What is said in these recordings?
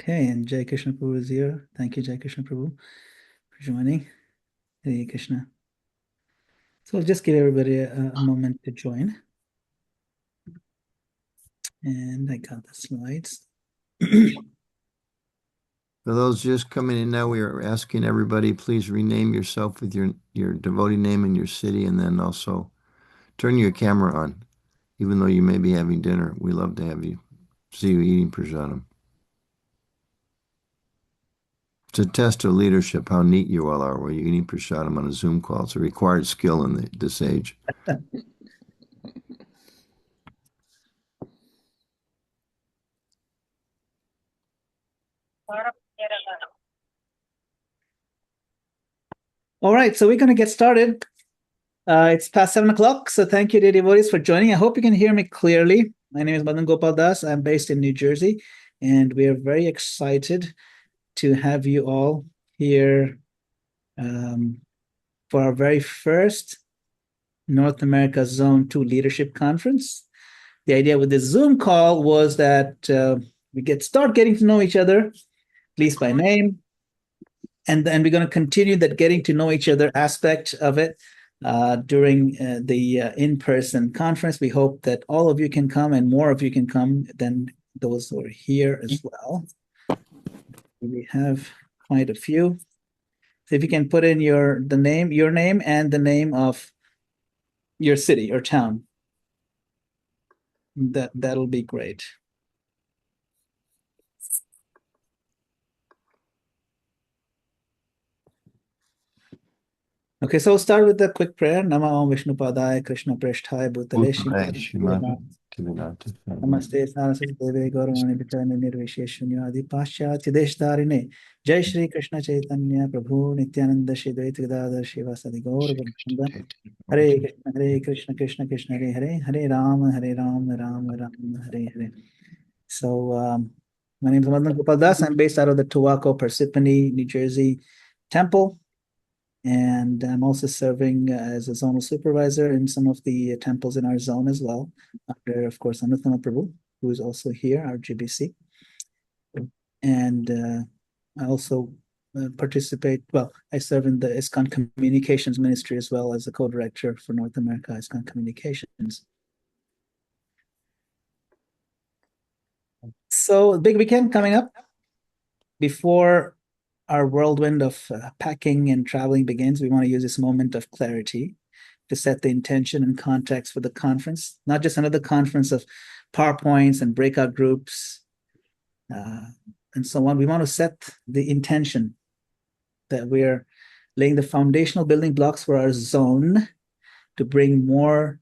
Okay, and Jai Krishna Prabhu is here. Thank you, Jai Krishna Prabhu, for joining. Hare Krishna. So I'll just give everybody a moment to join. And I got the slides. For those just coming in now, we are asking everybody, please rename yourself with your devotee name and your city, and then also turn your camera on. Even though you may be having dinner, we love to have you see you eating prasadam. It's a test of leadership, how neat you all are while you're eating prasadam on a Zoom call. It's a required skill in this age. All right, so we're going to get started. It's past 7 o'clock, so thank you, dear devotees, for joining. I hope you can hear me clearly. My name is Madana-gopāla. I'm based in New Jersey, and we are very excited to have you all here for our very first North America Zone 2 Leadership Conference. The idea with this Zoom call was that we start getting to know each other, at least by name, and then we're going to continue that getting to know each other aspect of it during the in-person conference. We hope that all of you can come and more of you can come than those who are here as well. We have quite a few. So if you can put in your name and the name of your city or town, that'll be great. Okay, so we'll start with the quick prayer. Nama Om Vishnu Padaya Krishna Preshthaya Bhutale Namaste Saraswati Deve Gauravani Pitane Nirvishesh Shunyadi Paschatya Deshtarine Jai Shri Krishna Chaitanya Prabhu Nityananda Shri Dvaita Gadadhar Shivasadi Gaur Bhaktinda Hare Krishna Krishna Krishna Hare Hare Hare Rama Rama Rama Hare Hare. So my name is Madana-gopāla Das. I'm based out of the Tobacco Parsippany, New Jersey temple. And I'm also serving as a zonal supervisor in some of the temples in our zone as well, under, of course, Anuttama Prabhu, who is also here, our GBC. And I also participate, I serve in the ISKCON Communications Ministry as well as the co-director for North America ISKCON Communications. So, big weekend coming up. Before our whirlwind of packing and traveling begins, we want to use this moment of clarity to set the intention and context for the conference, not just another conference of PowerPoints and breakout groups and so on. We want to set the intention that we're laying the foundational building blocks for our zone to bring more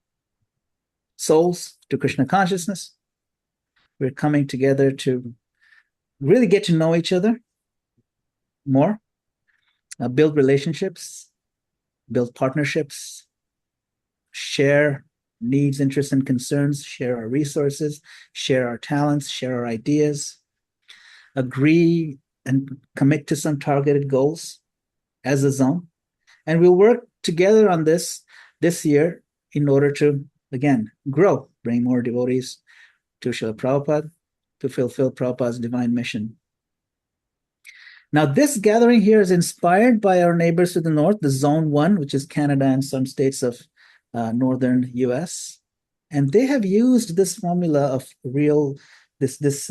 souls to Krishna consciousness. We're coming together to really get to know each other more, build relationships, build partnerships, share needs, interests, and concerns, share our resources, share our talents, share our ideas, agree and commit to some targeted goals as a zone. And we'll work together on this year in order to, again, grow, bring more devotees to Srila Prabhupada, to fulfill Prabhupada's divine mission. Now, this gathering here is inspired by our neighbors to the north, the Zone 1, which is Canada and some states of northern US. And they have used this formula of this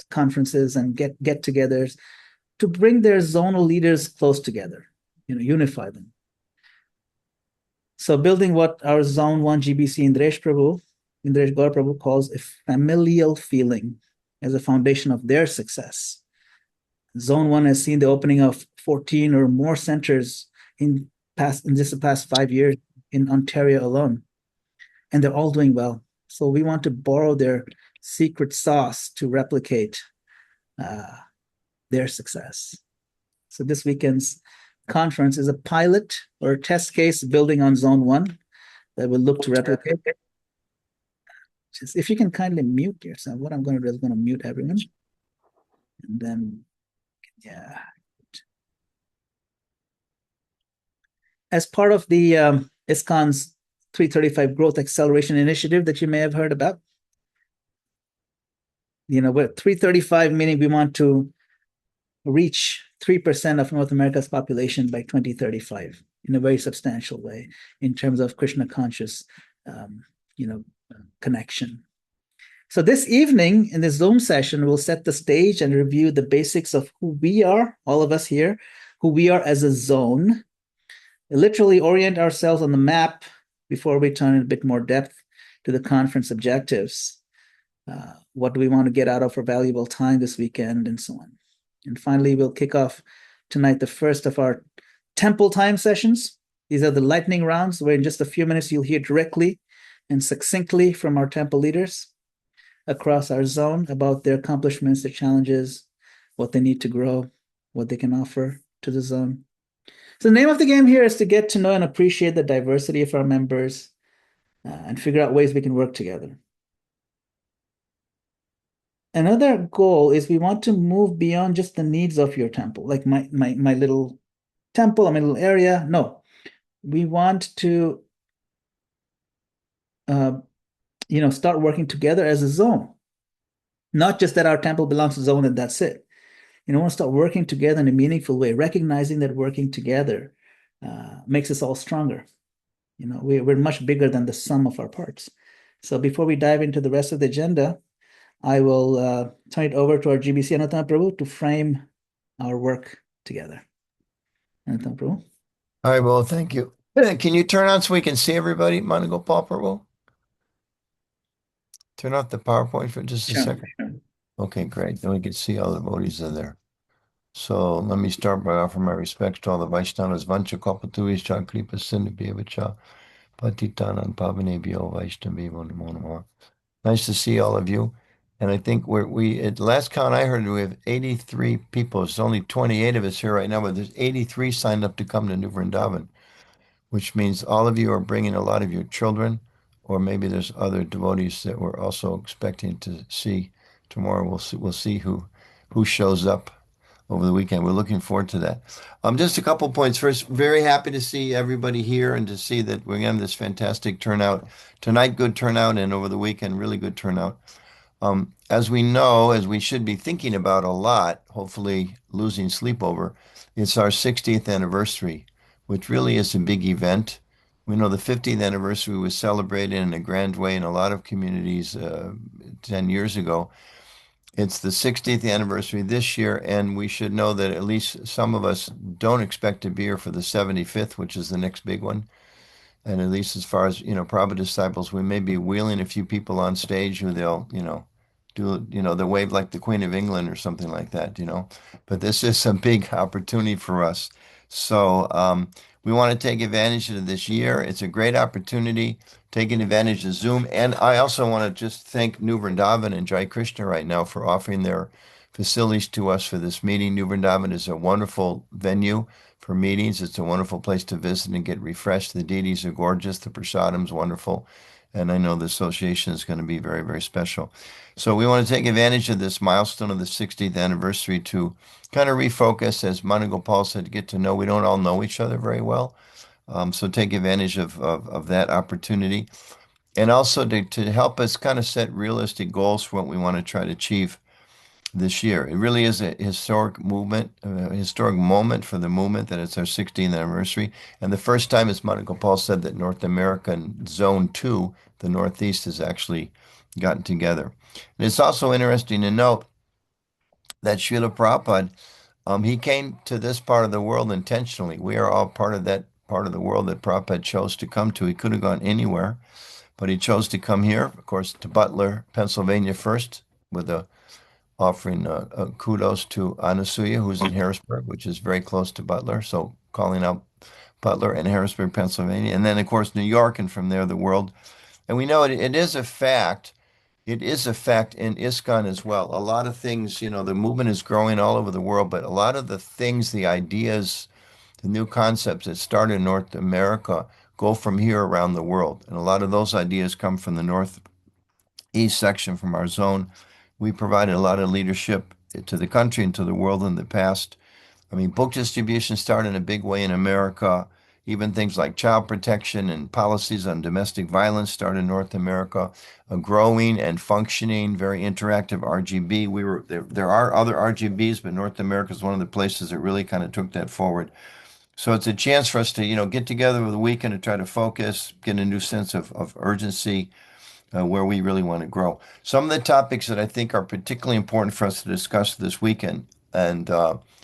conferences and get-togethers to bring their zonal leaders close together, unify them. So building what our Zone 1 GBC Indresh Gaur Prabhu calls a familial feeling as a foundation of their success. Zone 1 has seen the opening of 14 or more centers in just the past 5 years in Ontario alone. And they're all doing well. So we want to borrow their secret sauce to replicate their success. So this weekend's conference is a pilot or a test case building on Zone 1 that will look to replicate. Just if you can kindly mute yourself. What I'm going to do is going to mute everyone. And then, yeah. As part of the ISKCON's 335 Growth Acceleration Initiative that you may have heard about, We're 335, meaning we want to reach 3% of North America's population by 2035 in a very substantial way in terms of Krishna conscious, um, you know, connection. So this evening in this Zoom session, we'll set the stage and review the basics of who we are, all of us here, who we are as a zone, literally orient ourselves on the map before we turn in a bit more depth to the conference objectives. What do we want to get out of our valuable time this weekend, and so on. And finally, we'll kick off tonight the first of our temple time sessions. These are the lightning rounds, where in just a few minutes you'll hear directly and succinctly from our temple leaders across our zone about their accomplishments, their challenges, what they need to grow, what they can offer to the zone. So the name of the game here is to get to know and appreciate the diversity of our members and figure out ways we can work together. Another goal is we want to move beyond just the needs of your temple, like my little temple, my little area. No, we want to start working together as a zone. Not just that our temple belongs to zone and that's it. We want to start working together in a meaningful way, recognizing that working together makes us all stronger. We're much bigger than the sum of our parts. So before we dive into the rest of the agenda, I will turn it over to our GBC Anatana Prabhu to frame our work together. Anatana Prabhu. All right, well, thank you. Can you turn on so we can see everybody, Madana-gopāla Prabhu? Turn off the PowerPoint for just a second. Sure. Okay, great. Then we can see all the devotees are there. So let me start by offering my respects to all the Vaishnavas. Vancha Kalpatuis Cha Kripa Sindhubheva Cha Patitanam Pavanebhyo Vaishnavevo Namo Namo. Nice to see all of you. And I think at last count I heard, we have 83 people. There's only 28 of us here right now, but there's 83 signed up to come to New Vrindavan, which means all of you are bringing a lot of your children, or maybe there's other devotees that we're also expecting to see tomorrow. We'll see who shows up over the weekend. We're looking forward to that. Just a couple points. First, very happy to see everybody here and to see that we're getting this fantastic turnout. Tonight, good turnout, and over the weekend, really good turnout. As we know, as we should be thinking about a lot, hopefully losing sleep over, it's our 60th anniversary, which really is a big event. We know the 50th anniversary was celebrated in a grand way in a lot of communities 10 years ago. It's the 60th anniversary this year, and we should know that at least some of us don't expect to be here for the 75th, which is the next big one. And at least as far as, Prabhupada disciples, we may be wheeling a few people on stage who they'll, do, they'll wave like the Queen of England or something like that, But this is a big opportunity for us. So we want to take advantage of this year. It's a great opportunity, taking advantage of Zoom. And I also want to just thank New Vrindavan and Jai Krishna right now for offering their facilities to us for this meeting. New Vrindavan is a wonderful venue for meetings. It's a wonderful place to visit and get refreshed. The deities are gorgeous. The prasadam's wonderful. And I know the association is going to be very, very special. So we want to take advantage of this milestone of the 60th anniversary to kind of refocus, as Madana-gopāla said, to get to know. We don't all know each other very well. So take advantage of that opportunity. And also to help us kind of set realistic goals for what we want to try to achieve this year. It really is a historic movement, a historic moment for the movement that it's our 16th anniversary. And the first time, as Madana-gopāla said, that North American Zone 2, the Northeast, has actually gotten together. And it's also interesting to note that Srila Prabhupada, he came to this part of the world intentionally. We are all part of that part of the world that Prabhupada chose to come to. He could have gone anywhere, but he chose to come here, of course, to Butler, Pennsylvania first, with a offering kudos to Anasuya, who's in Harrisburg, which is very close to Butler. So calling out Butler and Harrisburg, Pennsylvania, and then of course New York, and from there the world. And we know it is a fact. It is a fact in ISKCON as well. A lot of things, the movement is growing all over the world, but a lot of the things, the ideas, the new concepts that start in North America go from here around the world. And a lot of those ideas come from the Northeast section, from our zone. We provided a lot of leadership to the country and to the world in the past. I mean, book distribution started in a big way in America. Even things like child protection and policies on domestic violence start in North America. A growing and functioning, very interactive RGB. We were there. There are other RGBs, but North America is one of the places that really kind of took that forward. So it's a chance for us to, get together over the weekend and try to focus, get a new sense of urgency, where we really want to grow. Some of the topics that I think are particularly important for us to discuss this weekend, and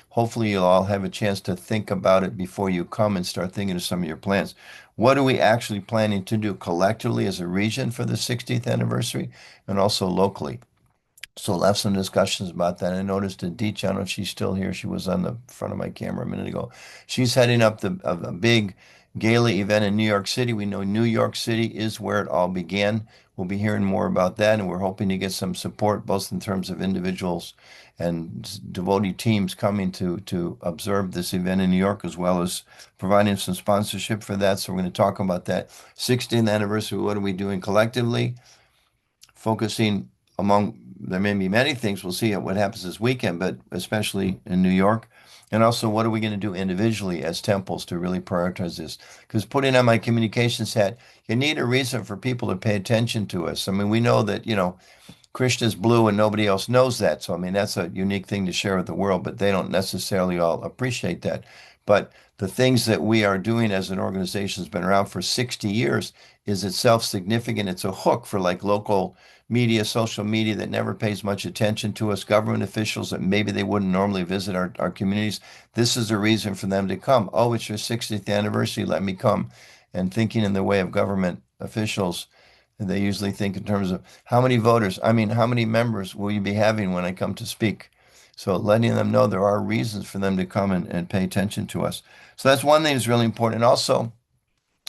hopefully you'll all have a chance to think about it before you come and start thinking of some of your plans. What are we actually planning to do collectively as a region for the 60th anniversary and also locally? So we'll have some discussions about that. I noticed Aditya, I don't know if she's still here. She was on the front of my camera a minute ago. She's heading up a big gala event in New York City. We know New York City is where it all began. We'll be hearing more about that, and we're hoping to get some support, both in terms of individuals and devotee teams coming to observe this event in New York, as well as providing some sponsorship for that. So we're going to talk about that 16th anniversary. What are we doing collectively? Focusing among, there may be many things. We'll see what happens this weekend, but especially in New York. And also, what are we going to do individually as temples to really prioritize this? Because putting on my communications hat, you need a reason for people to pay attention to us. I mean, we know that, Krishna's blue and nobody else knows that. So, I mean, that's a unique thing to share with the world, but they don't necessarily all appreciate that. But the things that we are doing as an organization has been around for 60 years is itself significant. It's a hook for like local media, social media that never pays much attention to us, government officials that maybe they wouldn't normally visit our communities. This is a reason for them to come. Oh, it's your 60th anniversary. Let me come. And thinking in the way of government officials, they usually think in terms of how many voters, I mean, how many members will you be having when I come to speak? So letting them know there are reasons for them to come and pay attention to us. So that's one thing that's really important. And also,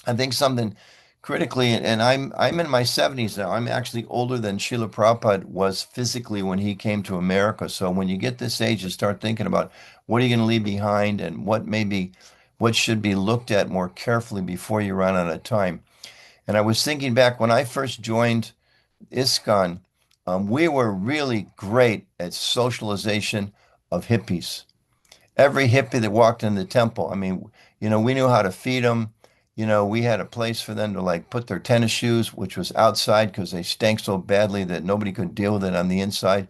I think something critically, and I'm in my 70s now. I'm actually older than Srila Prabhupada was physically when he came to America. So when you get this age, you start thinking about what are you going to leave behind and what should be looked at more carefully before you run out of time. And I was thinking back when I first joined ISKCON, we were really great at socialization of hippies. Every hippie that walked in the temple, I mean, we knew how to feed them. We had a place for them to like put their tennis shoes, which was outside because they stank so badly that nobody could deal with it on the inside.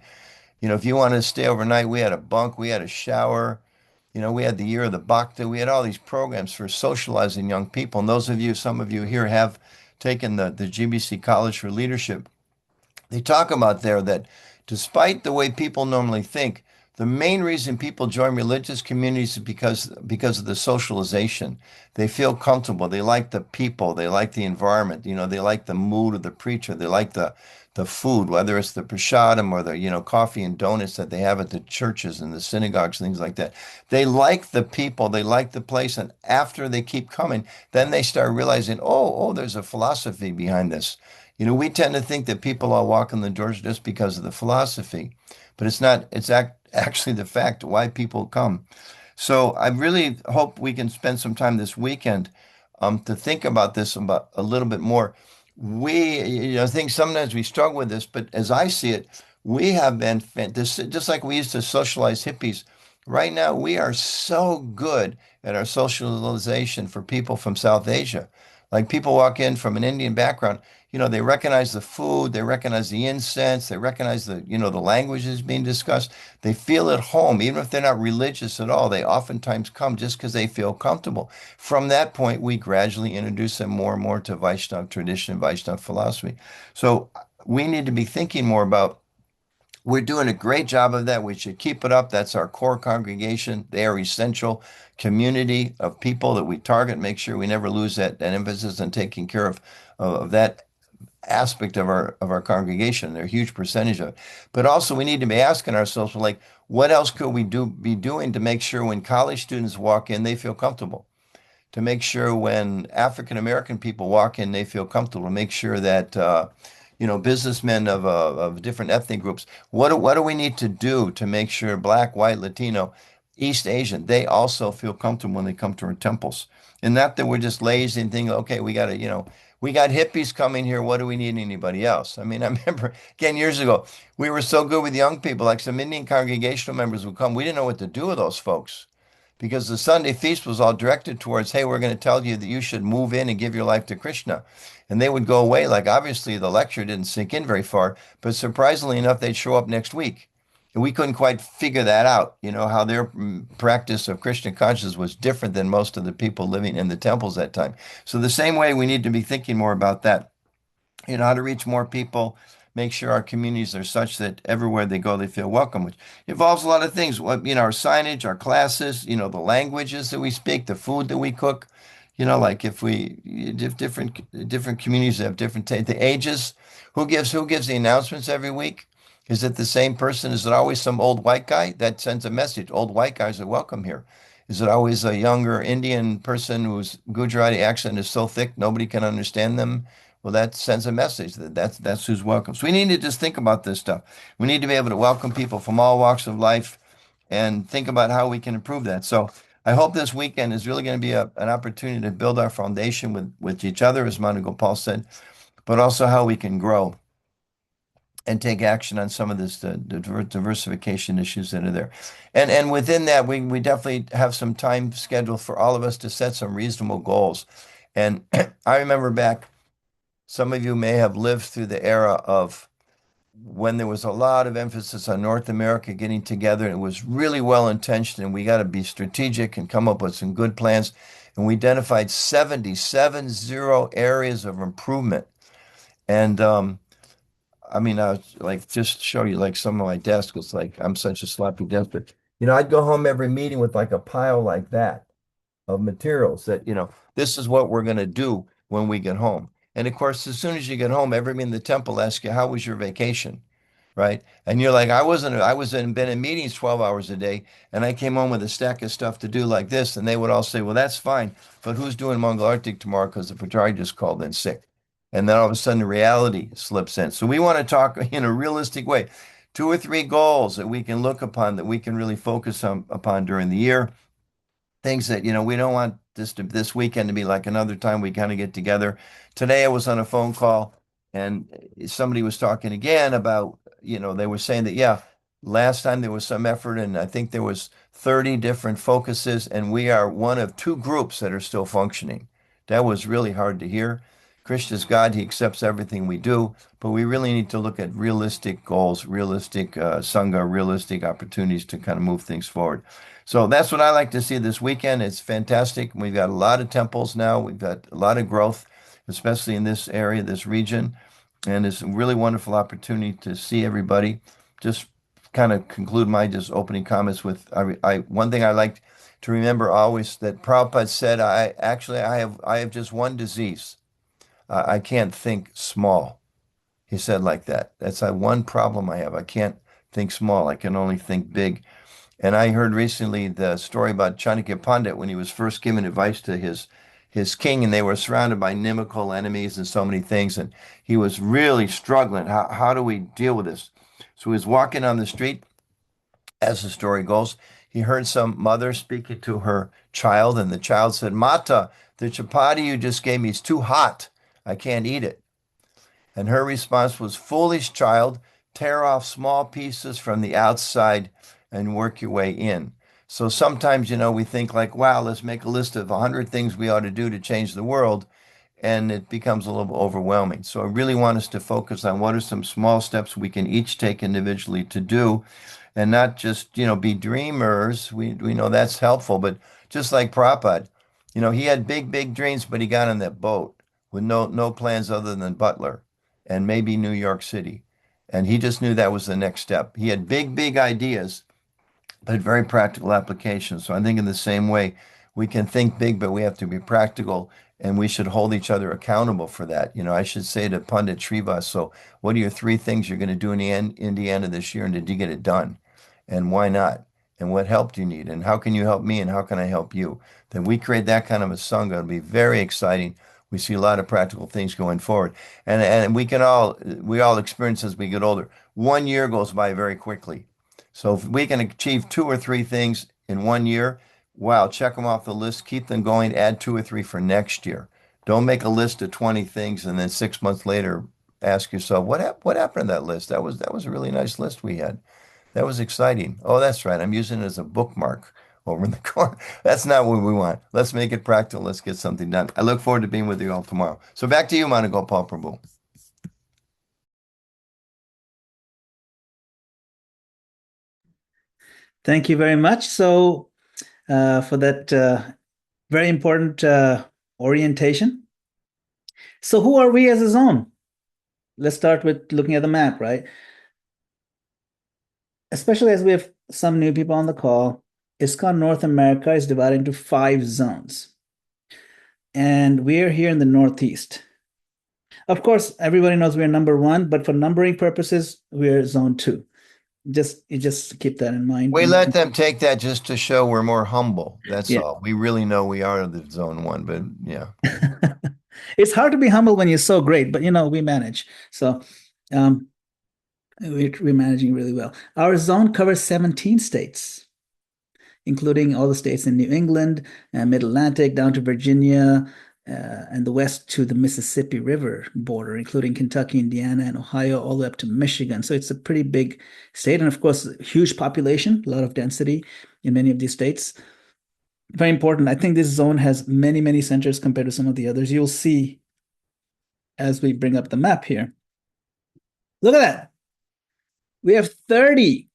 If you wanted to stay overnight, we had a bunk, we had a shower. We had the year of the Bhakta. We had all these programs for socializing young people. And some of you here have taken the GBC College for Leadership. They talk about there that despite the way people normally think, the main reason people join religious communities is because of the socialization. They feel comfortable. They like the people. They like the environment. They like the mood of the preacher. They like the food, whether it's the prasadam or the coffee and donuts that they have at the churches and the synagogues, things like that. They like the people. They like the place. And after they keep coming, then they start realizing, oh, there's a philosophy behind this. We tend to think that people all walk in the doors just because of the philosophy, but it's not. Actually the fact why people come. So I really hope we can spend some time this weekend to think about this about a little bit more. I think sometimes we struggle with this, but as I see it, we have been this just like we used to socialize hippies. Right now, we are so good at our socialization for people from South Asia. Like people walk in from an Indian background, they recognize the food, they recognize the incense, they recognize the languages being discussed. They feel at home, even if they're not religious at all. They oftentimes come just because they feel comfortable. From that point, we gradually introduce them more and more to Vaishnava tradition, Vaishnava philosophy. So we need to be thinking more about we're doing a great job of that. We should keep it up. That's our core congregation. They are essential community of people that we target. Make sure we never lose that emphasis on taking care of that aspect of our congregation. They're a huge percentage of it. But also we need to be asking ourselves, like, what else could we be doing to make sure when college students walk in, they feel comfortable? To make sure when African American people walk in, they feel comfortable. To make sure that businessmen of different ethnic groups. What do we need to do to make sure Black, White, Latino, East Asian, they also feel comfortable when they come to our temples, and not that we're just lazy and thinking, okay, we got hippies coming here. What do we need anybody else? I mean, I remember again years ago, we were so good with young people. Like some Indian congregational members would come, we didn't know what to do with those folks. because the Sunday feast was all directed towards, hey, we're going to tell you that you should move in and give your life to Krishna. And they would go away. Like, obviously, the lecture didn't sink in very far, but surprisingly enough, they'd show up next week. And we couldn't quite figure that out, how their practice of Krishna consciousness was different than most of the people living in the temples at that time. So, the same way we need to be thinking more about that, how to reach more people, make sure our communities are such that everywhere they go, they feel welcome, which involves a lot of things. Our signage, our classes, the languages that we speak, the food that we cook. Like if different communities have different the ages. Who gives the announcements every week? Is it the same person? Is it always some old white guy that sends a message? Old white guys are welcome here. Is it always a younger Indian person whose Gujarati accent is so thick nobody can understand them? Well, that sends a message that that's who's welcome. So we need to just think about this stuff. We need to be able to welcome people from all walks of life and think about how we can improve that. So I hope this weekend is really going to be an opportunity to build our foundation with each other, as Madana-gopāla said, but also how we can grow and take action on some of the diversification issues that are there. And within that, we definitely have some time scheduled for all of us to set some reasonable goals. And I remember back, some of you may have lived through the era of when there was a lot of emphasis on North America getting together, and it was really well intentioned, and we got to be strategic and come up with some good plans. And we identified 77 areas of improvement. And I mean, I was like, just show you like some of my desk was like, I'm such a sloppy desk, but I'd go home every meeting with like a pile like that of materials that, this is what we're going to do when we get home. And of course, as soon as you get home, everybody in the temple asks you, how was your vacation? Right? And you're like, been in meetings 12 hours a day, and I came home with a stack of stuff to do like this. And they would all say, well, that's fine, but who's doing Mongol Arctic tomorrow? Because the Pujari just called in sick. And then all of a sudden, the reality slips in. So we want to talk in a realistic way. 2 or 3 goals that we can look upon, that we can really focus upon during the year. Things that, we don't want this weekend to be like another time we kind of get together. Today I was on a phone call, and somebody was talking again about, they were saying that, yeah, last time there was some effort, and I think there was 30 different focuses, and we are one of 2 groups that are still functioning. That was really hard to hear. Krishna's God, he accepts everything we do, but we really need to look at realistic goals, realistic sangha, realistic opportunities to kind of move things forward. So that's what I like to see this weekend. It's fantastic. We've got a lot of temples now. We've got a lot of growth, especially in this area, this region. And it's a really wonderful opportunity to see everybody. Just kind of conclude my just opening comments with one thing I like to remember always, that Prabhupada said, I have just one disease. I can't think small. He said like that. That's one problem I have. I can't think small. I can only think big. And I heard recently the story about Chanakya Pandit when he was first giving advice to his king, and they were surrounded by inimical enemies and so many things, and he was really struggling. How do we deal with this? So he was walking on the street, as the story goes. He heard some mother speaking to her child, and the child said, Mata, the chapati you just gave me is too hot. I can't eat it. And her response was, foolish child, tear off small pieces from the outside and work your way in. So sometimes, we think like, wow, let's make a list of 100 things we ought to do to change the world. And it becomes a little overwhelming. So I really want us to focus on what are some small steps we can each take individually to do, and not just, be dreamers. We know that's helpful, but just like Prabhupada, he had big, big dreams, but he got on that boat with no plans other than Butler and maybe New York City. And he just knew that was the next step. He had big, big ideas, but very practical applications. So I think in the same way, we can think big, but we have to be practical, and we should hold each other accountable for that. I should say to Pundit Srivas, so what are your 3 things you're going to do in the end of this year, and did you get it done? And why not? And what help do you need? And how can you help me? And how can I help you? Then we create that kind of a sangha. It'll be very exciting. We see a lot of practical things going forward. And we all experience as we get older. 1 year goes by very quickly. So if we can achieve 2 or 3 things in 1 year, wow, check them off the list, keep them going, add 2 or 3 for next year. Don't make a list of 20 things and then 6 months later ask yourself, what happened to that list? That was a really nice list we had. That was exciting. Oh, that's right. I'm using it as a bookmark. over in the corner. That's not what we want. Let's make it practical. Let's get something done. I look forward to being with you all tomorrow. So back to you, Madana-gopāla Prabhu. Thank you very much. So, for that very important orientation. So, who are we as a zone? Let's start with looking at the map, right? Especially as we have some new people on the call, ISKCON North America is divided into 5 zones. And we're here in the Northeast. Of course, everybody knows we're number 1, but for numbering purposes, we're zone 2. Just keep that in mind. We let them take that just to show we're more humble. That's Yeah. all. We really know we are the zone 1, but yeah. It's hard to be humble when you're so great, but we manage. So we're managing really well. Our zone covers 17 states, including all the states in New England, Mid-Atlantic, down to Virginia, and the west to the Mississippi River border, including Kentucky, Indiana, and Ohio, all the way up to Michigan. So it's a pretty big state, and of course, huge population, a lot of density in many of these states. Very important. I think this zone has many, many centers compared to some of the others. You'll see as we bring up the map here. Look at that. We have 30.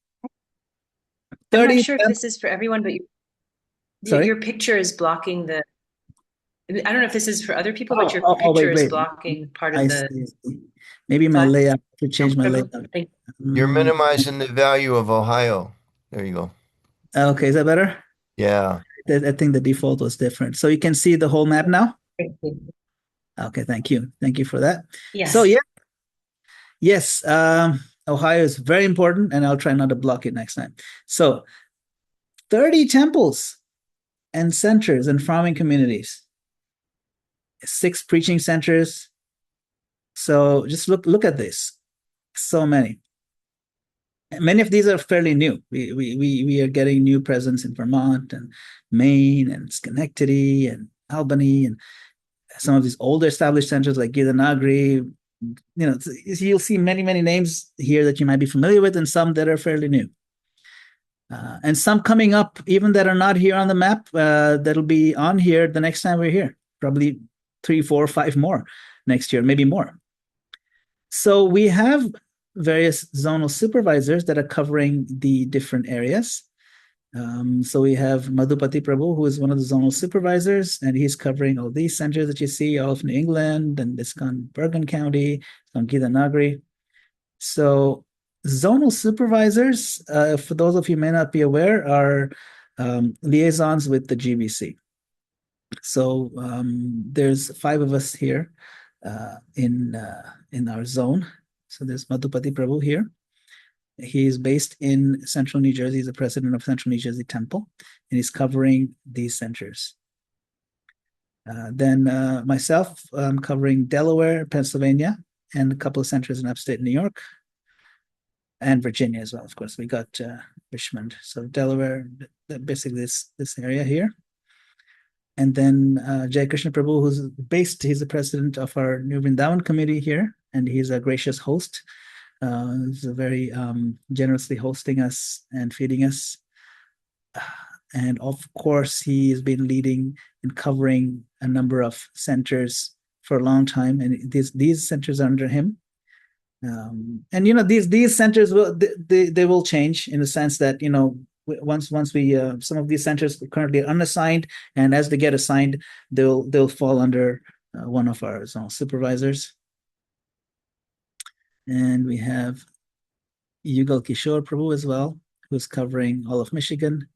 I'm not sure if this is for everyone, but Sorry? your picture is blocking the. I don't know if this is for other people, but your wait, picture is blocking part of the. see. Maybe my layout to change my layout. You're minimizing the value of Ohio. There you go. Okay, is that better? Yeah. I think the default was different. So you can see the whole map now? Thank you. Okay, thank you. Thank you for that. Yes. So yes, Ohio is very important, and I'll try not to block it next time. So 30 temples and centers and farming communities, 6 preaching centers. So just look at this. So many. Many of these are fairly new. We are getting new presence in Vermont and Maine and Schenectady and Albany and some of these older established centers like Gitanagri. You'll see many, many names here that you might be familiar with, and some that are fairly new. And some coming up, even that are not here on the map, that'll be on here the next time we're here. Probably 3, 4, 5 more next year, maybe more. So we have various zonal supervisors that are covering the different areas. So we have Madhupati Prabhu, who is one of the zonal supervisors, and he's covering all these centers that you see, all of New England, and ISKCON Bergen County, ISKCON Gitanagri. So zonal supervisors, for those of you who may not be aware, are liaisons with the GBC. So there's 5 of us here in our zone. So there's Madhupati Prabhu here. He's based in Central New Jersey. He's the president of Central New Jersey Temple, and he's covering these centers. Then myself, I'm covering Delaware, Pennsylvania, and a couple of centers in upstate New York, and Virginia as well. Of course, we got Richmond. So Delaware, basically this area here. And then Jai Krishna Prabhu, he's the president of our New Vrindavan committee here, and he's a gracious host. He's very generously hosting us and feeding us. And of course, he has been leading and covering a number of centers for a long time, and these centers are under him. And these centers they will change in the sense that once we some of these centers are currently unassigned, and as they get assigned, they'll fall under one of our zonal supervisors. And we have Yugal Kishore Prabhu as well, who's covering all of Michigan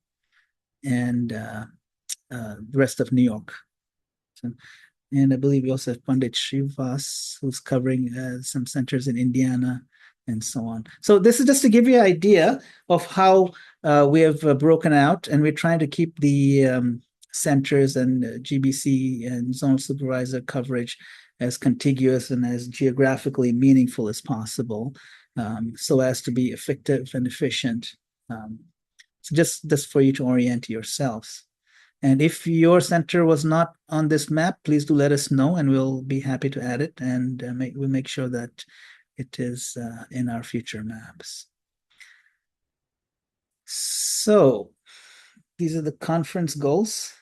and the rest of New York. And I believe we also have Pandit Srivas, who's covering some centers in Indiana and so on. So this is just to give you an idea of how we have broken out, and we're trying to keep the centers and GBC and zonal supervisor coverage as contiguous and as geographically meaningful as possible, so as to be effective and efficient. So just for you to orient yourselves. And if your center was not on this map, please do let us know, and we'll be happy to add it, and we'll make sure that it is in our future maps. So these are the conference goals.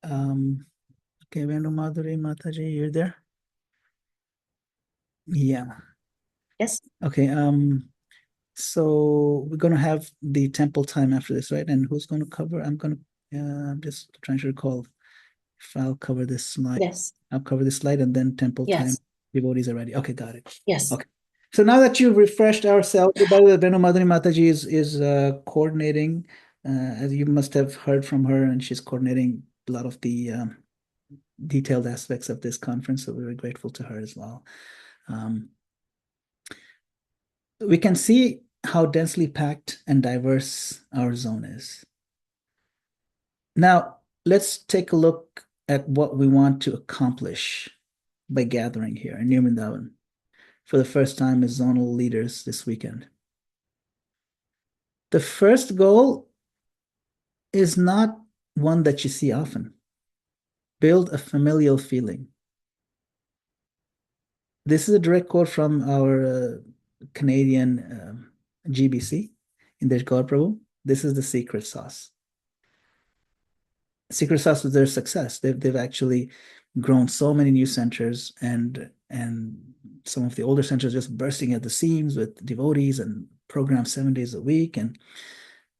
Okay, Venu Madhuri Mataji, you're there? Yeah. Yes. Okay. So we're gonna have the temple time after this, right? And who's going to cover? I'm just trying to recall if I'll cover this slide. Yes. I'll cover this slide and then temple time. Yes. Devotees are ready. Okay, got it. Yes. Okay. So now that you've refreshed ourselves, by the way, Venu Madhuri Mataji is coordinating, as you must have heard from her, and she's coordinating a lot of the detailed aspects of this conference. So we're very grateful to her as well. We can see how densely packed and diverse our zone is. Now, let's take a look at what we want to accomplish by gathering here in New Vrindavan for the first time as zonal leaders this weekend. The first goal is not one that you see often. Build a familial feeling. This is a direct quote from our Canadian GBC, Indish Gaur Prabhu. This is the secret sauce. Secret sauce was their success. They've actually grown so many new centers, and some of the older centers just bursting at the seams with devotees and programs 7 days a week. And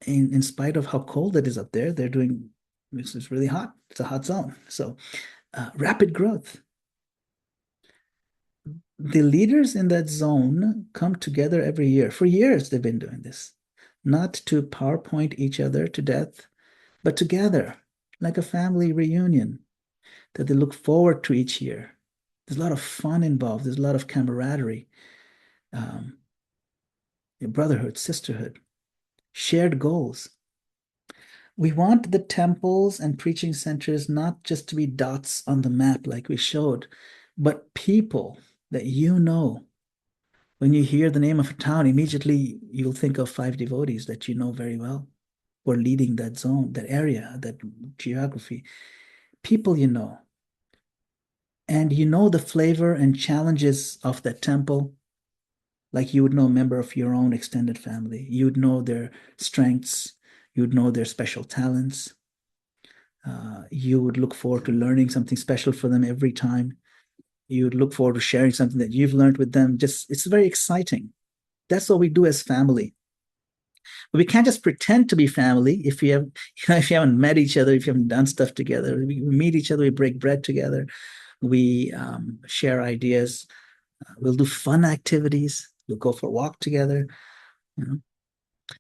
in spite of how cold it is up there, they're doing, it's really hot. It's a hot zone. So rapid growth. The leaders in that zone come together every year. For years, they've been doing this, not to PowerPoint each other to death, but to gather like a family reunion that they look forward to each year. There's a lot of fun involved. There's a lot of camaraderie, brotherhood, sisterhood, shared goals. We want the temples and preaching centers not just to be dots on the map like we showed, but people that you know. When you hear the name of a town, immediately you'll think of 5 devotees that you know very well, who are leading that zone, that area, that geography. People you know. And you know the flavor and challenges of that temple like you would know a member of your own extended family. You'd know their strengths. You'd know their special talents. You would look forward to learning something special for them every time. You'd look forward to sharing something that you've learned with them. It's very exciting. That's what we do as family. But we can't just pretend to be family if we have, if you haven't met each other, if you haven't done stuff together. We meet each other, we break bread together, we share ideas. We'll do fun activities. We'll go for a walk together.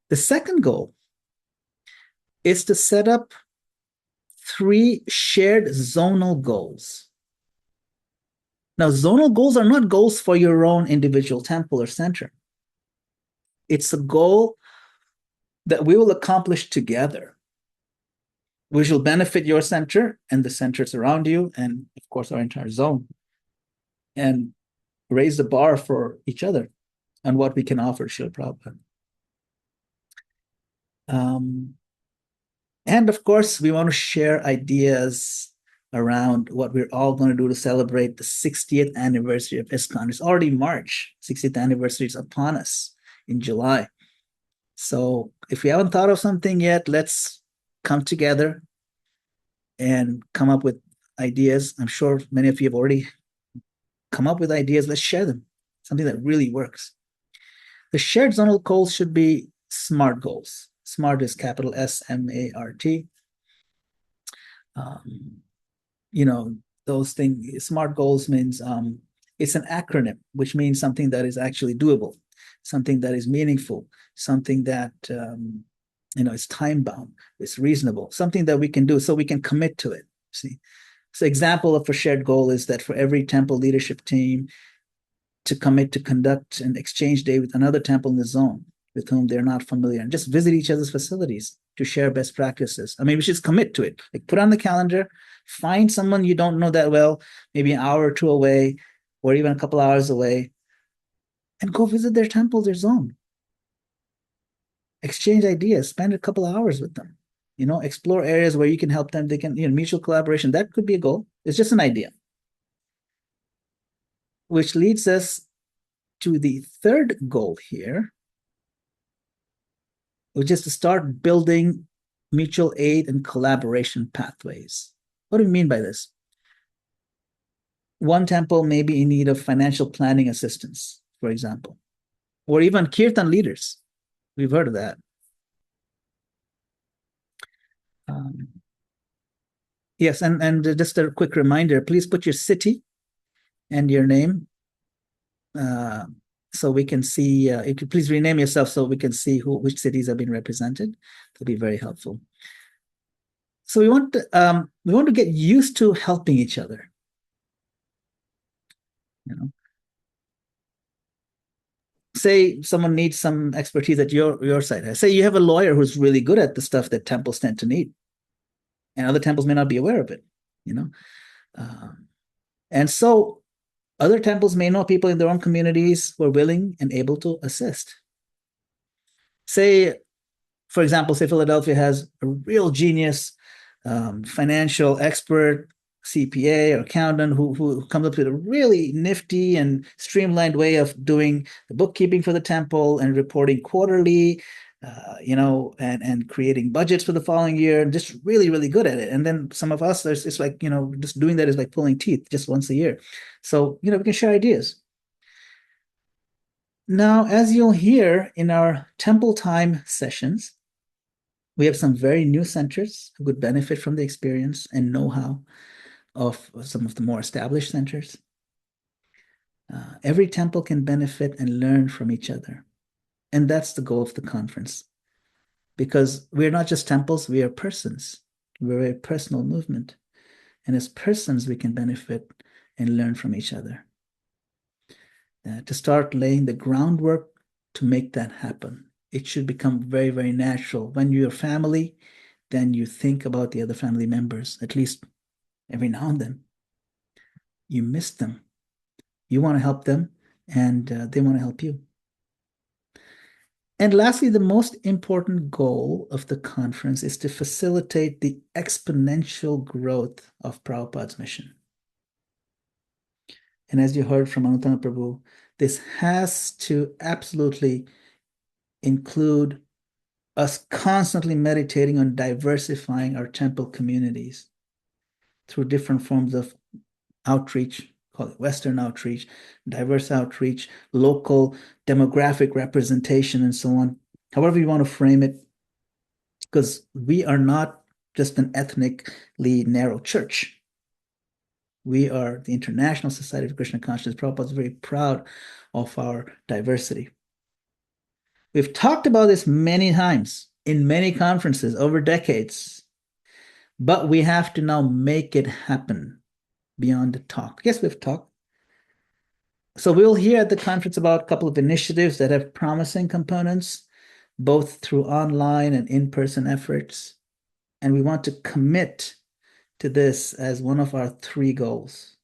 The second goal is to set up 3 shared zonal goals. Now, zonal goals are not goals for your own individual temple or center. It's a goal that we will accomplish together, which will benefit your center and the centers around you, and of course, our entire zone, and raise the bar for each other on what we can offer Srila Prabhupada. And of course, we want to share ideas around what we're all going to do to celebrate the 60th anniversary of ISKCON. It's already March. 60th anniversary is upon us in July. So if we haven't thought of something yet, let's come together and come up with ideas. I'm sure many of you have already come up with ideas. Let's share them. Something that really works. The shared zonal goals should be SMART goals. SMART is capital SMART. Those things, SMART goals means it's an acronym, which means something that is actually doable, something that is meaningful, something that is time bound, it's reasonable, something that we can do so we can commit to it. See, so example of a shared goal is that for every temple leadership team to commit to conduct an exchange day with another temple in the zone with whom they're not familiar and just visit each other's facilities to share best practices. I mean, we should commit to it. Like put on the calendar, find someone you don't know that well, maybe an hour or 2 away, or even a couple hours away, and go visit their temple, their zone. Exchange ideas, spend a couple hours with them, explore areas where you can help them. They can, mutual collaboration. That could be a goal. It's just an idea. Which leads us to the third goal here, which is to start building mutual aid and collaboration pathways. What do we mean by this? One temple may be in need of financial planning assistance, for example, or even kirtan leaders. We've heard of that. Yes, and just a quick reminder, please put your city and your name so we can see, if you please rename yourself so we can see which cities have been represented. That'll be very helpful. So we want to get used to helping each other. You know, say someone needs some expertise at your side. Say you have a lawyer who's really good at the stuff that temples tend to need, and other temples may not be aware of it. You know, and so other temples may know people in their own communities who are willing and able to assist. Say, for example, say Philadelphia has a real genius financial expert, CPA or accountant who comes up with a really nifty and streamlined way of doing the bookkeeping for the temple and reporting quarterly, and creating budgets for the following year, and just really, really good at it. And then some of us, it's like, just doing that is like pulling teeth just once a year. So, we can share ideas. Now, as you'll hear in our temple time sessions, we have some very new centers who could benefit from the experience and know-how of some of the more established centers. Every temple can benefit and learn from each other. And that's the goal of the conference. Because we're not just temples, we are persons. We're a personal movement. And as persons, we can benefit and learn from each other. To start laying the groundwork to make that happen. It should become very, very natural. When you're family, then you think about the other family members, at least every now and then. You miss them. You want to help them, and they want to help you. And lastly, the most important goal of the conference is to facilitate the exponential growth of Prabhupada's mission. And as you heard from Anuttama Prabhu, this has to absolutely include us constantly meditating on diversifying our temple communities through different forms of outreach, call it Western outreach, diverse outreach, local demographic representation, and so on. However you want to frame it, because we are not just an ethnically narrow church. We are the International Society for Krishna Consciousness. Prabhupada is very proud of our diversity. We've talked about this many times in many conferences over decades, but we have to now make it happen beyond the talk. Yes, we've talked. So we'll hear at the conference about a couple of initiatives that have promising components, both through online and in-person efforts. And we want to commit to this as one of our 3 goals,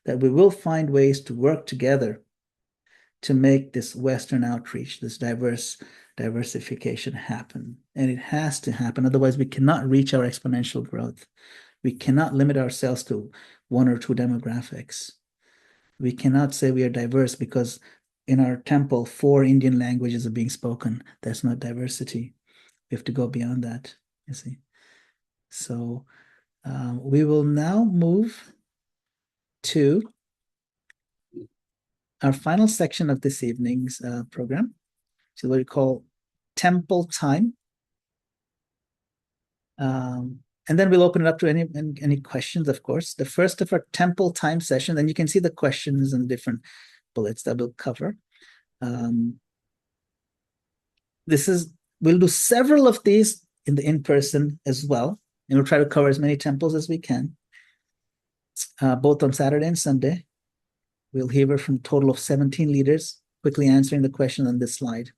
that we will find ways to work together to make this Western outreach, this diversification happen. And it has to happen. Otherwise, we cannot reach our exponential growth. We cannot limit ourselves to 1 or 2 demographics. We cannot say we are diverse because in our temple, 4 Indian languages are being spoken. That's not diversity. We have to go beyond that, you see. So we will now move to our final section of this evening's program, which is what we call Temple Time. And then we'll open it up to any questions, of course. The first of our Temple Time session, and you can see the questions and different bullets that we'll cover. We'll do several of these in the in-person as well, and we'll try to cover as many temples as we can, both on Saturday and Sunday. We'll hear from a total of 17 leaders, quickly answering the question on this slide.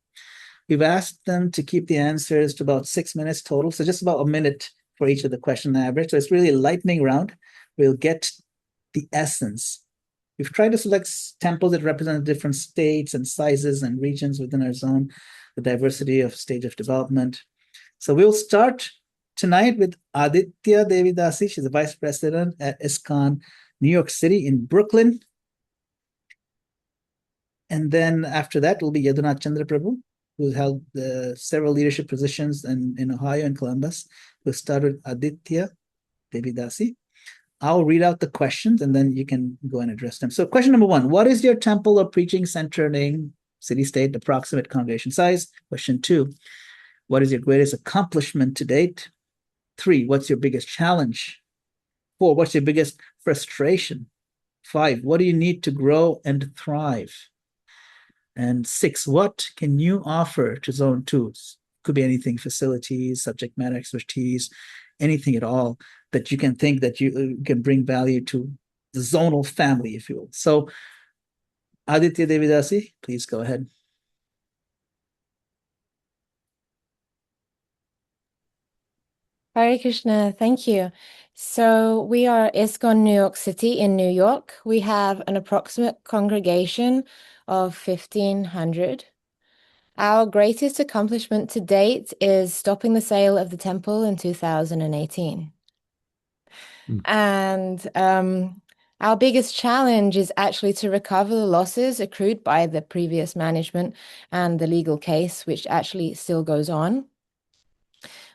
We've asked them to keep the answers to about 6 minutes total, so just about a minute for each of the question average. So it's really a lightning round. We'll get the essence. We've tried to select temples that represent different states and sizes and regions within our zone, the diversity of stage of development. So we'll start tonight with Aditya Devidasi. She's the vice president at ISKCON, New York City in Brooklyn. And then after that will be Yadunath Chandra Prabhu, who held several leadership positions in Ohio and Columbus, who started Aditya Devidasi. I'll read out the questions and then you can go and address them. So question number 1, what is your temple or preaching center name, city, state, approximate congregation size? Question 2, what is your greatest accomplishment to date? 3, what's your biggest challenge? 4, what's your biggest frustration? 5, what do you need to grow and thrive? And 6, what can you offer to Zone 2? Could be anything, facilities, subject matter expertise, anything at all that you can think that you can bring value to the zonal family, if you will. So, Aditya Devidasi, please go ahead. Hare Krishna, thank you. So we are ISKCON New York City in New York. We have an approximate congregation of 1,500. Our greatest accomplishment to date is stopping the sale of the temple in 2018. And our biggest challenge is actually to recover the losses accrued by the previous management and the legal case, which actually still goes on.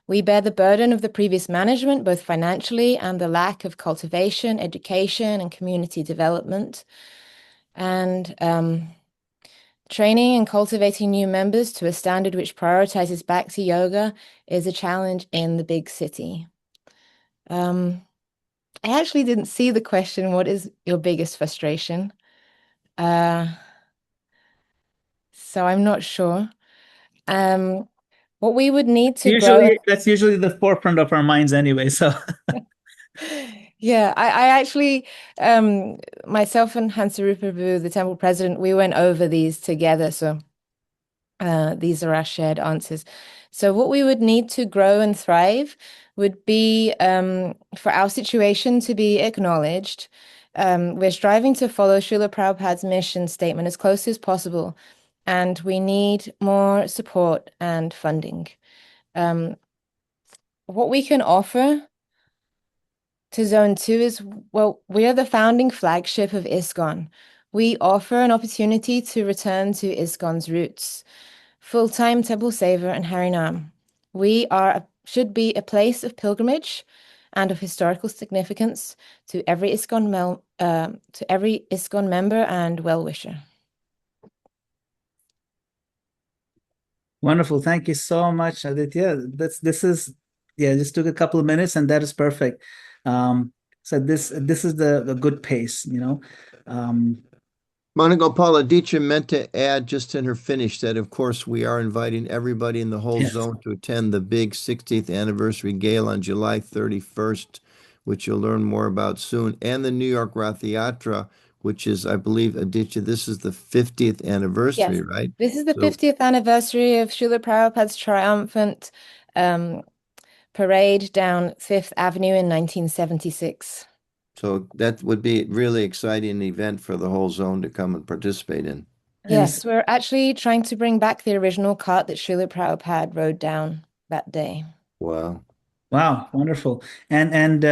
We bear the burden of the previous management, both financially and the lack of cultivation, education, and community development. And training and cultivating new members to a standard which prioritizes Bhakti Yoga is a challenge in the big city. I actually didn't see the question, what is your biggest frustration? So I'm not sure. What we would need to grow. That's usually the forefront of our minds anyway. So yeah, I actually myself and Hansarupa Prabhu, the temple president, we went over these together. So these are our shared answers. So what we would need to grow and thrive would be for our situation to be acknowledged. We're striving to follow Srila Prabhupada's mission statement as close as possible, and we need more support and funding. What we can offer to Zone 2 is, well, we are the founding flagship of ISKCON. We offer an opportunity to return to ISKCON's roots, full-time temple seva and Harinam. We should be a place of pilgrimage and of historical significance to every ISKCON member and well-wisher. wonderful. Thank you so much, Aditya. Just took a couple of minutes and that is perfect. So this is the good pace, you know. Madana-gopāla, Deetra meant to add just in her finish that, of course, we are inviting everybody in the whole zone to attend the big 60th anniversary gala on July 31st, which you'll learn more about soon, and the New York Rath Yatra, which is, I believe, Aditya, this is the 50th anniversary, right? This is the 50th anniversary of Srila Prabhupada's triumphant parade down Fifth Avenue in 1976. So that would be a really exciting event for the whole zone to come and participate in. Yes, we're actually trying to bring back the original cart that Srila Prabhupada rode down that day. Wow. Wow, wonderful. And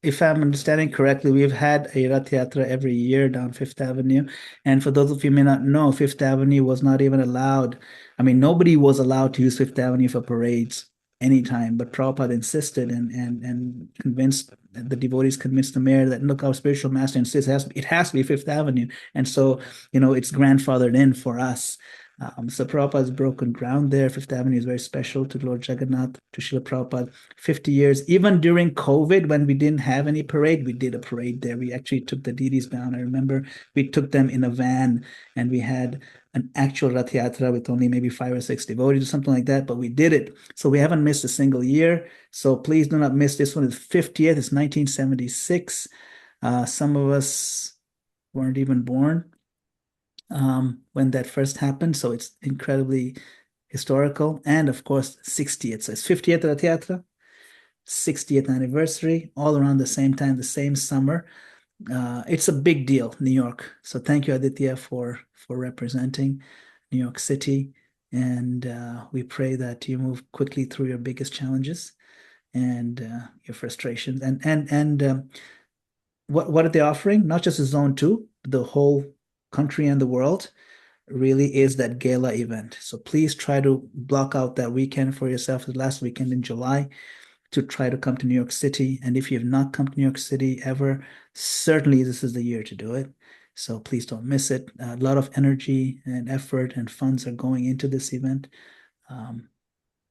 if I'm understanding correctly, we've had a Rath Yatra every year down Fifth Avenue. And for those of you who may not know, Fifth Avenue was not even allowed. I mean, nobody was allowed to use Fifth Avenue for parades anytime, but Prabhupada insisted and convinced the devotees, convinced the mayor that, look, our spiritual master insists it has to be Fifth Avenue. And so, you know, it's grandfathered in for us. So Prabhupada's broken ground there. Fifth Avenue is very special to Lord Jagannath, to Srila Prabhupada. 50 years, even during COVID, when we didn't have any parade, we did a parade there. We actually took the deities down. I remember we took them in a van and we had an actual Rath Yatra with only maybe 5 or 6 devotees or something like that, but we did it. So we haven't missed a single year. So please do not miss this one. It's 50th. It's 1976. Some of us weren't even born when that first happened. So it's incredibly historical. And of course, 60th. So it's 50th Rath Yatra, 60th anniversary, all around the same time, the same summer. It's a big deal, New York. So thank you, Aditya, for representing New York City. And we pray that you move quickly through your biggest challenges and your frustrations. And what are they offering? Not just the Zone 2, the whole country and the world. really is that gala event. So please try to block out that weekend for yourself, the last weekend in July, to try to come to New York City. And if you have not come to New York City ever, certainly this is the year to do it. So please don't miss it. A lot of energy and effort and funds are going into this event.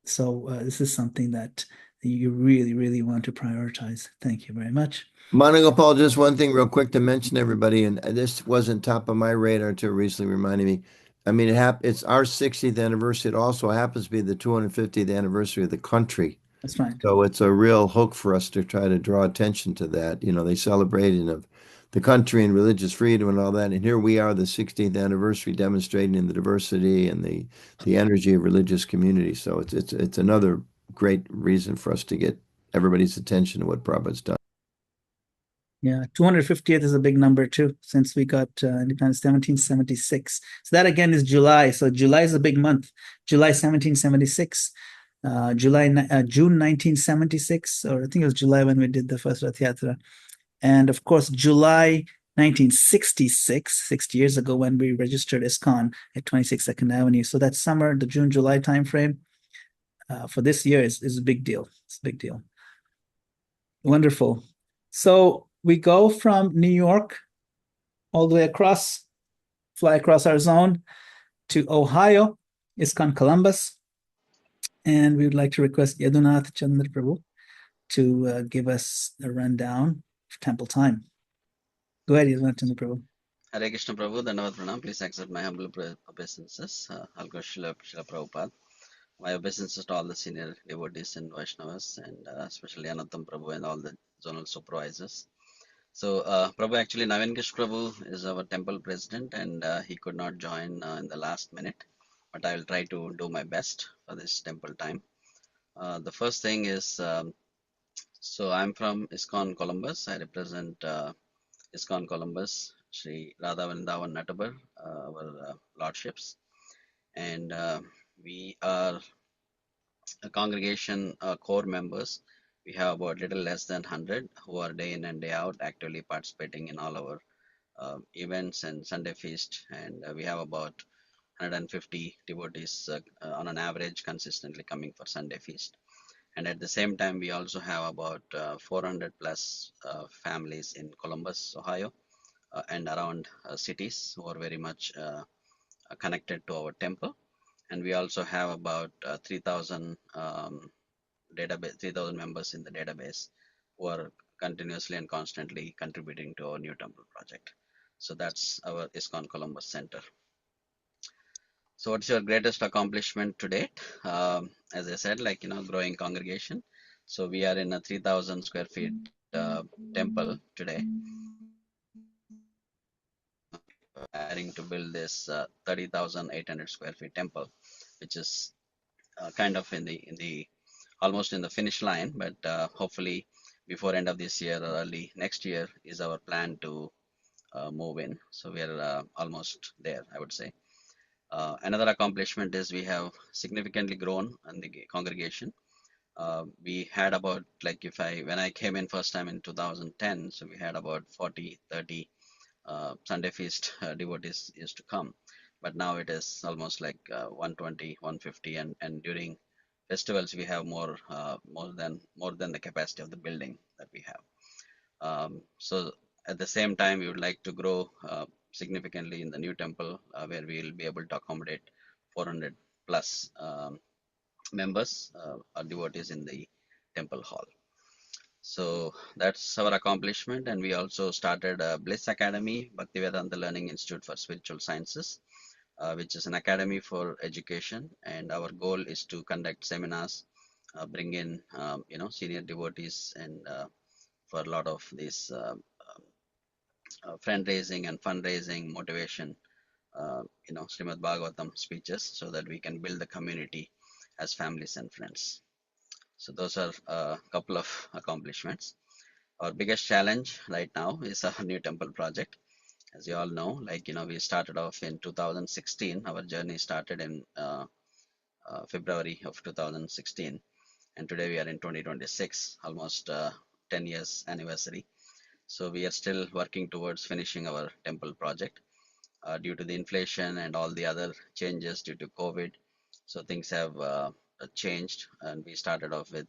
So this is something that you really, really want to prioritize. Thank you very much. Madana-gopāla, just one thing real quick to mention everybody, and this wasn't top of my radar until recently reminded me. I mean, it's our 60th anniversary. It also happens to be the 250th anniversary of the country. That's fine. So it's a real hook for us to try to draw attention to that. You know, they celebrating of the country and religious freedom and all that. And here we are, the 60th anniversary, demonstrating the diversity and the energy of religious community. So it's another great reason for us to get everybody's attention to what Prabhupada's done. Yeah, 250th is a big number too, since we got independence 1776. So that again is July. So July is a big month. July 1776, June 1976, or I think it was July when we did the first Rath Yatra. And of course, July 1966, 60 years ago, when we registered ISKCON at 26 Second Avenue. So that summer, the June-July timeframe for this year is a big deal. It's a big deal. Wonderful. So we go from New York all the way across, fly across our zone to Ohio, ISKCON Columbus. And we would like to request Yadunath Chandra Prabhu to give us a rundown of temple time. Go ahead, Yadunath Chandra Prabhu. Hare Krishna Prabhu, Dhanavad Pranam. Please accept my humble obeisances. I'll go Srila Prabhupada. My obeisances to all the senior devotees and Vaishnavas, and especially Anattam Prabhu and all the zonal supervisors. So, Prabhu, actually, Navin Kish Prabhu is our temple president, and he could not join in the last minute, but I will try to do my best for this temple time. The first thing is, so I'm from ISKCON Columbus. I represent ISKCON Columbus, Sri Radha Vrindavan Natabar, our lordships, and we are a congregation core members. We have about little less than 100 who are day in and day out actively participating in all our events and Sunday feast, and we have about 150 devotees on an average consistently coming for Sunday feast. And at the same time, we also have about 400 plus families in Columbus, Ohio, and around cities who are very much connected to our temple. And we also have about 3,000 database, 3,000 members in the database who are continuously and constantly contributing to our new temple project. So that's our ISKCON Columbus Center. So what's your greatest accomplishment to date? As I said, like, growing congregation. So we are in a 3,000 square feet temple today. Adding to build this 30,800 square feet temple, which is kind of in the almost in the finish line, but hopefully before end of this year or early next year is our plan to move in. So we are almost there, I would say. Another accomplishment is we have significantly grown in the congregation. We had about, like, when I came in first time in 2010, so we had about 40, 30 Sunday feast devotees used to come, but now it is almost like 120, 150, and during festivals we have more than the capacity of the building that we have. So at the same time, we would like to grow significantly in the new temple, where we will be able to accommodate 400 plus members or devotees in the temple hall. So that's our accomplishment. And we also started a Bliss Academy, Bhaktivedanta Learning Institute for Spiritual Sciences, which is an academy for education. And our goal is to conduct seminars, bring in, senior devotees, and for a lot of these fundraising and fundraising motivation, Srimad Bhagavatam speeches, so that we can build the community as families and friends. So those are a couple of accomplishments. Our biggest challenge right now is our new temple project. As you all know, we started off in 2016. Our journey started in February of 2016, and today we are in 2026, almost 10 years anniversary. So we are still working towards finishing our temple project. due to the inflation and all the other changes due to COVID. So things have changed, and we started off with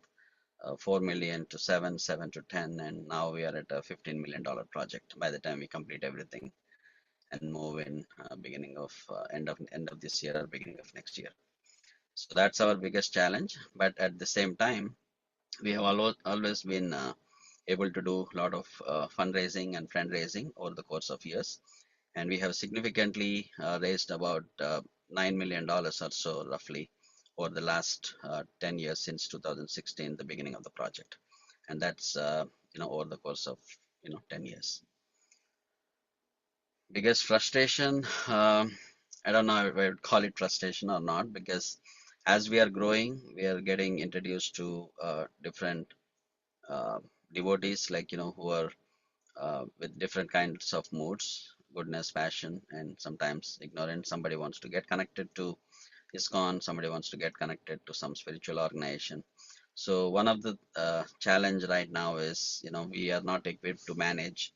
4 million to 7, 7 to 10, and now we are at a $15 million project by the time we complete everything and move in beginning of end of this year or beginning of next year. So that's our biggest challenge. But at the same time, we have always been able to do a lot of fundraising and fundraising over the course of years, and we have significantly raised about $9 million or so roughly over the last 10 years since 2016, the beginning of the project, and that's over the course of 10 years. Biggest frustration, I don't know if I would call it frustration or not, because as we are growing, we are getting introduced to different devotees, like who are with different kinds of moods, goodness, passion, and sometimes ignorance. Somebody wants to get connected to ISKCON, somebody wants to get connected to some spiritual organization. So one of the challenge right now is, we are not equipped to manage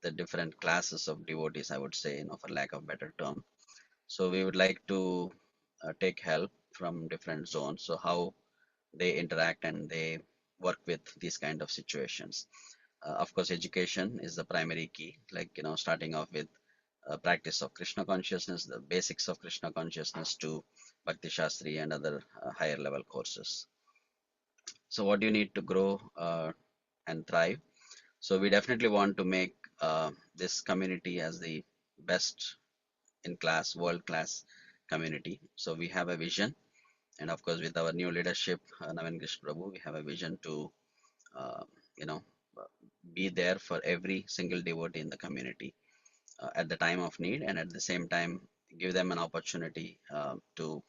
the different classes of devotees, I would say, for lack of better term. So we would like to take help from different zones, so how they interact and they work with these kind of situations. Of course, education is the primary key, like starting off with practice of Krishna consciousness, the basics of Krishna consciousness, to Bhakti Shastri and other higher level courses. So what do you need to grow and thrive? So we definitely want to make this community as the best in class, world class community. So we have a vision, and of course with our new leadership, Navin Krishna Prabhu, we have a vision to be there for every single devotee in the community at the time of need, and at the same time give them an opportunity to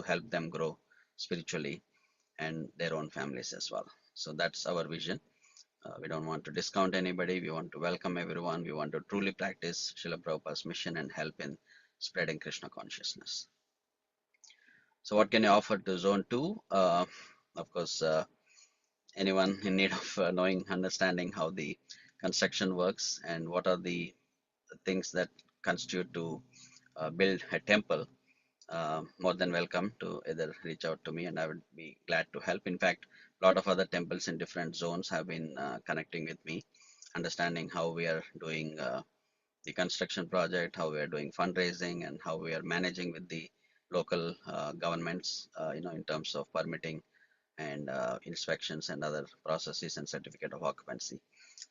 help them grow spiritually and their own families as well. So that's our vision. We don't want to discount anybody. We want to welcome everyone. We want to truly practice Srila Prabhupada's mission and help in spreading Krishna consciousness. So what can you offer to Zone 2? Of course, anyone in need of knowing, understanding how the construction works and what are the things that constitute to build a temple, more than welcome to either reach out to me, and I would be glad to help. In fact, a lot of other temples in different zones have been connecting with me, understanding how we are doing the construction project, how we are doing fundraising, and how we are managing with the local governments, in terms of permitting and inspections and other processes and certificate of occupancy.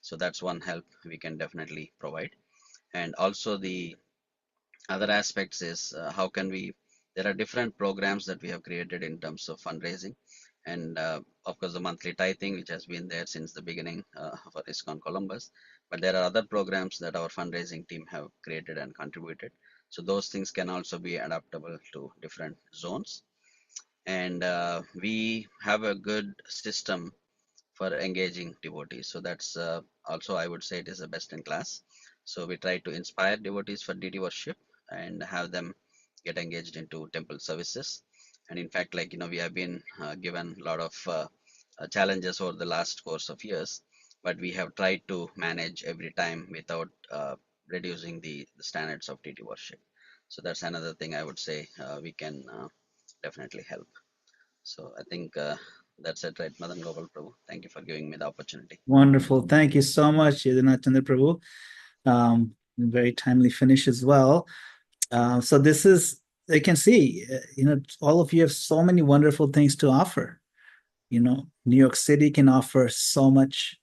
So that's one help we can definitely provide. And also the other aspects is how can we, there are different programs that we have created in terms of fundraising, and of course the monthly tithing, which has been there since the beginning for ISKCON Columbus, but there are other programs that our fundraising team have created and contributed. So those things can also be adaptable to different zones, and we have a good system for engaging devotees. So that's also, I would say, it is the best in class. So we try to inspire devotees for deity worship and have them get engaged into temple services. And in fact, like, we have been given a lot of challenges over the last course of years, but we have tried to manage every time without reducing the standards of deity worship. So that's another thing I would say we can definitely help. So I think that's it, right, Madana-gopāla Prabhu? Thank you for giving me the opportunity. Wonderful. Thank you so much, Yadinath Chandra Prabhu. Very timely finish as well. So this is, you can see, all of you have so many wonderful things to offer. New York City can offer so much.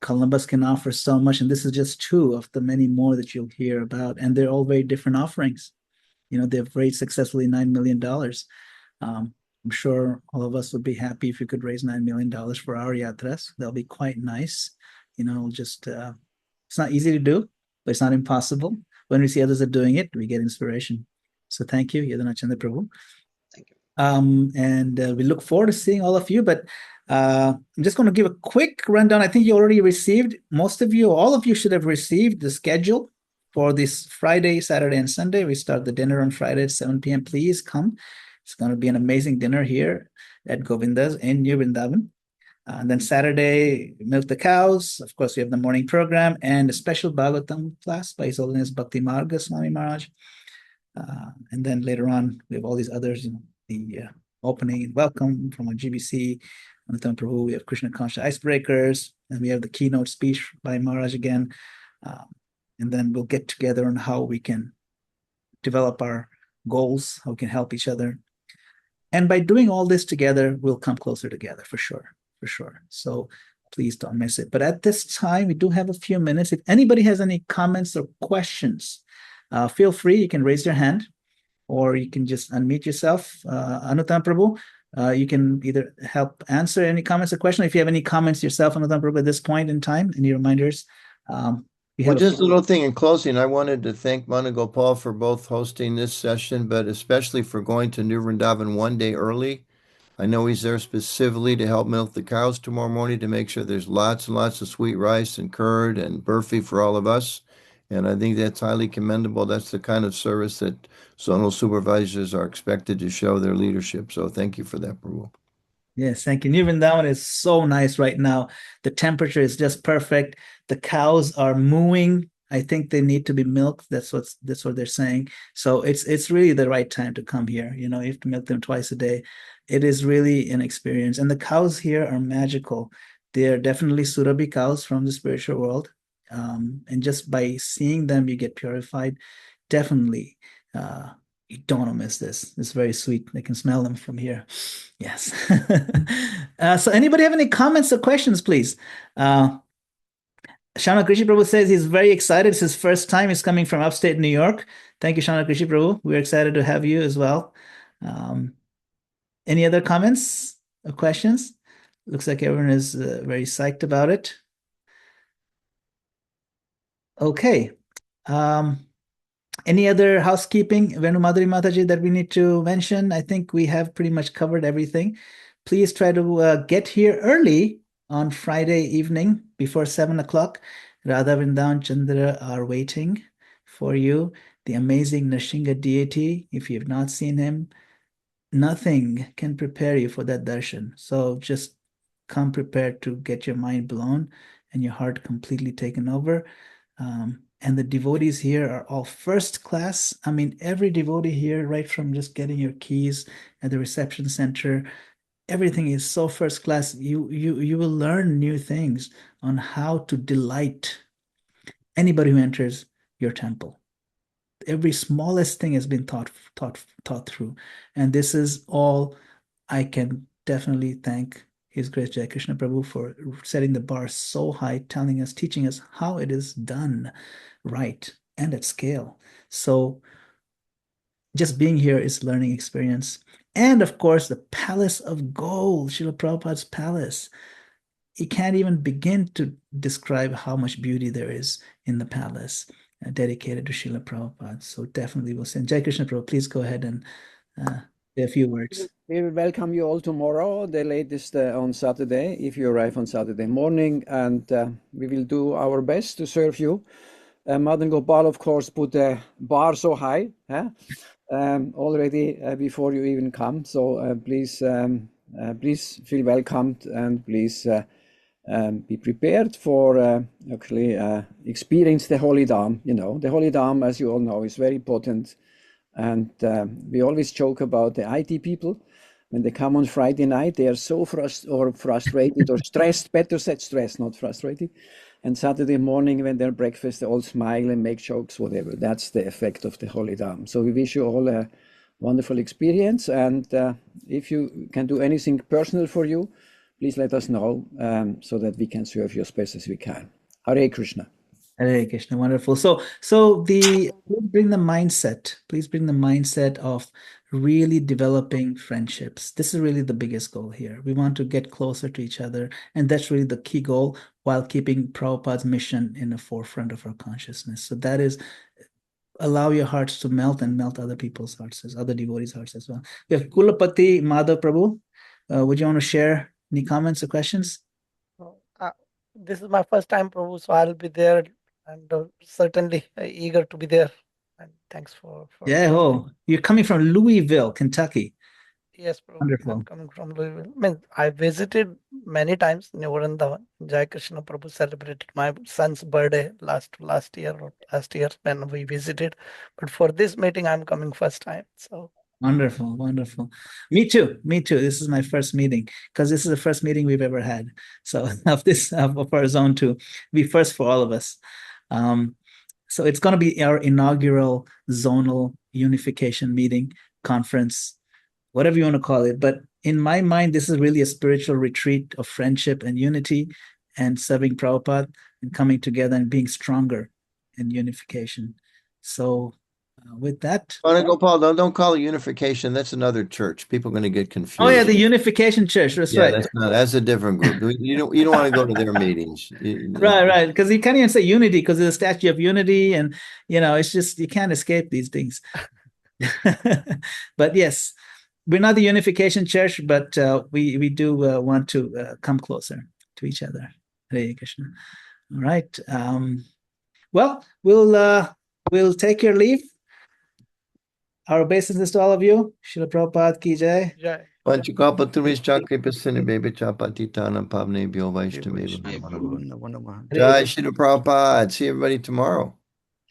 Columbus can offer so much. And this is just two of the many more that you'll hear about. And they're all very different offerings. They've raised successfully $9 million. I'm sure all of us would be happy if we could raise $9 million for our yatras. That'll be quite nice. Just it's not easy to do, but it's not impossible. When we see others are doing it, we get inspiration. So thank you, Yadinath Chandra Prabhu. Thank you. And we look forward to seeing all of you. But I'm just going to give a quick rundown. I think you already received, all of you should have received the schedule for this Friday, Saturday, and Sunday. We start the dinner on Friday at 7 p.m. Please come. It's going to be an amazing dinner here at Govinda's in New Vrindavan. And then Saturday, milk the cows. Of course, we have the morning program and a special Bhagavatam class by His Holiness Bhakti Marga Swami Maharaj. And then later on, we have all these others, the opening and welcome from our GBC, Anuttam Prabhu. We have Krishna Conscious Icebreakers, and we have the keynote speech by Maharaj again. And then we'll get together on how we can develop our goals, how we can help each other. And by doing all this together, we'll come closer together for sure. So please don't miss it. But at this time, we do have a few minutes. If anybody has any comments or questions, feel free. You can raise your hand or you can just unmute yourself. Anuttam Prabhu, you can either help answer any comments or questions. If you have any comments yourself, Anuttam Prabhu, at this point in time, any reminders? Well, just a little thing in closing. I wanted to thank Madana-gopāla for both hosting this session, but especially for going to New Vrindavan one day early. I know he's there specifically to help milk the cows tomorrow morning to make sure there's lots and lots of sweet rice and curd and burfi for all of us. And I think that's highly commendable. That's the kind of service that zonal supervisors are expected to show their leadership. So thank you for that, Prabhu. Yes, thank you. New Vrindavan is so nice right now. The temperature is just perfect. The cows are mooing. I think they need to be milked. That's what they're saying. So it's really the right time to come here. You have to milk them twice a day. It is really an experience. And the cows here are magical. They're definitely Surabhi cows from the spiritual world. And just by seeing them, you get purified. Definitely. You don't want to miss this. It's very sweet. I can smell them from here. Yes. So anybody have any comments or questions, please? Shama Krishi Prabhu says he's very excited. It's his first time. He's coming from upstate New York. Thank you, Shama Krishi Prabhu. We're excited to have you as well. Any other comments or questions? Looks like everyone is very psyched about it. Okay. Any other housekeeping, Venu Madhuri Mataji, that we need to mention? I think we have pretty much covered everything. Please try to get here early on Friday evening before 7 o'clock. Radha Vrindavan Chandra are waiting for you. The amazing Nrsinga deity, if you have not seen him, nothing can prepare you for that darshan. So just come prepared to get your mind blown and your heart completely taken over. And the devotees here are all first class. I mean, every devotee here, right from just getting your keys at the reception center, everything is so first class. You will learn new things on how to delight anybody who enters your temple. Every smallest thing has been thought through. And this is all I can definitely thank His Grace Jai Krishna Prabhu for setting the bar so high, teaching us how it is done right and at scale. So just being here is learning experience. And of course, the Palace of Gold, Srila Prabhupada's palace. You can't even begin to describe how much beauty there is in the palace dedicated to Srila Prabhupada. So definitely we'll send. Jai Krishna Prabhu, please go ahead and say a few words. We will welcome you all tomorrow, the latest on Saturday, if you arrive on Saturday morning, and we will do our best to serve you. Madana-gopāla, of course, put the bar so high already before you even come. So please feel welcomed and please be prepared for actually experience the Holy Dham. The Holy Dham, as you all know, is very potent. And we always joke about the IT people. When they come on Friday night, they are so frustrated or stressed, better said stressed, not frustrated. And Saturday morning, when they're breakfast, they all smile and make jokes, whatever. That's the effect of the Holy Dham. So we wish you all a wonderful experience. And if you can do anything personal for you, please let us know so that we can serve you as best as we can. Hare Krishna. Hare Krishna, wonderful. So please bring the mindset of really developing friendships. This is really the biggest goal here. We want to get closer to each other, and that's really the key goal, while keeping Prabhupada's mission in the forefront of our consciousness. So that is, allow your hearts to melt and melt other people's hearts, other devotees' hearts as well. We have Kulapati Madhav Prabhu. Would you want to share any comments or questions? This is my first time, Prabhu, so I'll be there and certainly eager to be there. And thanks for Yeah, you're coming from Louisville, Kentucky. Yes, Prabhu. Wonderful. I'm coming from Louisville. I mean, I visited many times Vrindavan. Jai Krishna Prabhu celebrated my son's birthday last year when we visited. But for this meeting, I'm coming first time. So Wonderful, wonderful. Me too. Me too. This is my first meeting because this is the first meeting we've ever had. So of our zone two, be first for all of us. So it's going to be our inaugural zonal unification meeting, conference, whatever you want to call it. But in my mind, this is really a spiritual retreat of friendship and unity and serving Prabhupada and coming together and being stronger in unification. So with that. Madana-gopāla, don't call it unification. That's another church. People are going to get confused. Oh yeah, the Unification Church. That's Yeah, right. that's a different group. You don't want to go to their meetings. Right. Because you can't even say unity because there's a statue of unity, and it's just you can't escape these things. But yes, we're not the Unification Church, but we do want to come closer to each other. Hare Krishna. All right. Well, we'll take your leave. Our obeisances to all of you. Srila Prabhupada ki jai. Jai. Panchakapatrumis chakripassini bebe chapatitanam pavnebhyo vaishnavebhyo. Jai Shri Prabhupada. See everybody tomorrow.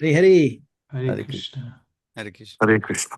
Hare Hare. Hare Krishna. Hare Krishna. Hare Krishna.